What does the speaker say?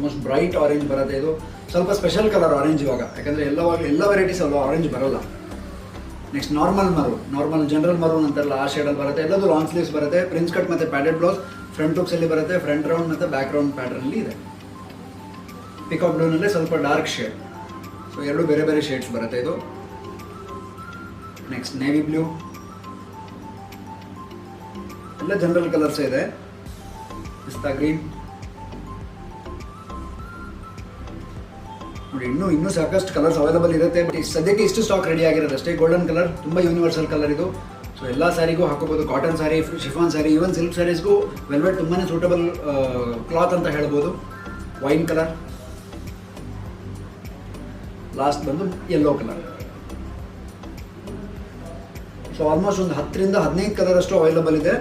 Almost bright orange ಬರುತ್ತೆ. ಇದು ಸ್ವಲ್ಪ ಸ್ಪೆಷಲ್ ಕಲರ್ ಆರೆಂಜ್ ಇವಾಗ, ಯಾಕಂದರೆ ಎಲ್ಲ ವೆರೈಟೀಸ್ ಅಲ್ವಾ ಆರೆಂಜ್ ಬರೋಲ್ಲ. ನೆಕ್ಸ್ಟ್ ನಾರ್ಮಲ್ ಜನರಲ್ ಮರೂನ್ ಅಂತಾರಲ್ಲ ಆ ಶೇಡಲ್ಲಿ ಬರುತ್ತೆ. ಎಲ್ಲದು ಲಾಂಗ್ ಸ್ಲೀವ್ಸ್ ಬರುತ್ತೆ, ಪ್ರಿನ್ಸ್ ಕಟ್ ಮತ್ತು ಪ್ಯಾಡೆಡ್ ಬ್ಲೌಸ್, ಫ್ರಂಟ್ ಹುಕ್ಸಲ್ಲಿ ಬರುತ್ತೆ, ಫ್ರಂಟ್ ರೌಂಡ್ ಮತ್ತು ಬ್ಯಾಕ್ ರೌಂಡ್ ಪ್ಯಾಟರ್ನಲ್ಲಿ ಇದೆ. ಪಿಕಾಕ್ ಬ್ಲೂನಲ್ಲೇ ಸ್ವಲ್ಪ ಡಾರ್ಕ್ ಶೇಡ್, ಸೊ ಎರಡು ಬೇರೆ ಬೇರೆ ಶೇಡ್ಸ್ ಬರುತ್ತೆ ಇದು. ನೆಕ್ಸ್ಟ್ ನೇವಿ ಬ್ಲೂ, ಎಲ್ಲ ಜನರಲ್ ಕಲರ್ಸ್ ಇದೆ. ಪಿಸ್ತಾ ಗ್ರೀನ್ ನೋಡಿ, ಇನ್ನೂ ಸಾಕಷ್ಟು ಕಲರ್ಸ್ ಅವೈಲಬಲ್ ಇರುತ್ತೆ. ಬಟ್ ಸದ್ಯಕ್ಕೆ ಇಷ್ಟು ಸ್ಟಾಕ್ ರೆಡಿ ಆಗಿರೋದು ಅಷ್ಟೇ. ಗೋಲ್ಡನ್ ಕಲರ್ ತುಂಬ ಯೂನಿವರ್ಸಲ್ ಕಲರ್ ಇದು. ಸೊ ಎಲ್ಲ ಸ್ಯಾರಿಗೂ ಹಾಕೋಬೋದು, cotton saree, chiffon saree, even silk ಸ್ಯಾರೀಸ್ಗೂ ವೆಲ್ವೆಟ್ ತುಂಬಾ ಸೂಟಬಲ್ ಕ್ಲಾತ್ ಅಂತ ಹೇಳ್ಬೋದು. ವೈನ್ ಕಲರ್, ಲಾಸ್ಟ್ ಬಂದು ಯೆಲ್ಲೋ ಕಲರ್. ಸೊ ಆಲ್ಮೋಸ್ಟ್ ಒಂದು 10 ರಿಂದ 15 ಕಲರ್ ಅಷ್ಟು ಅವೈಲಬಲ್ ಇದೆ.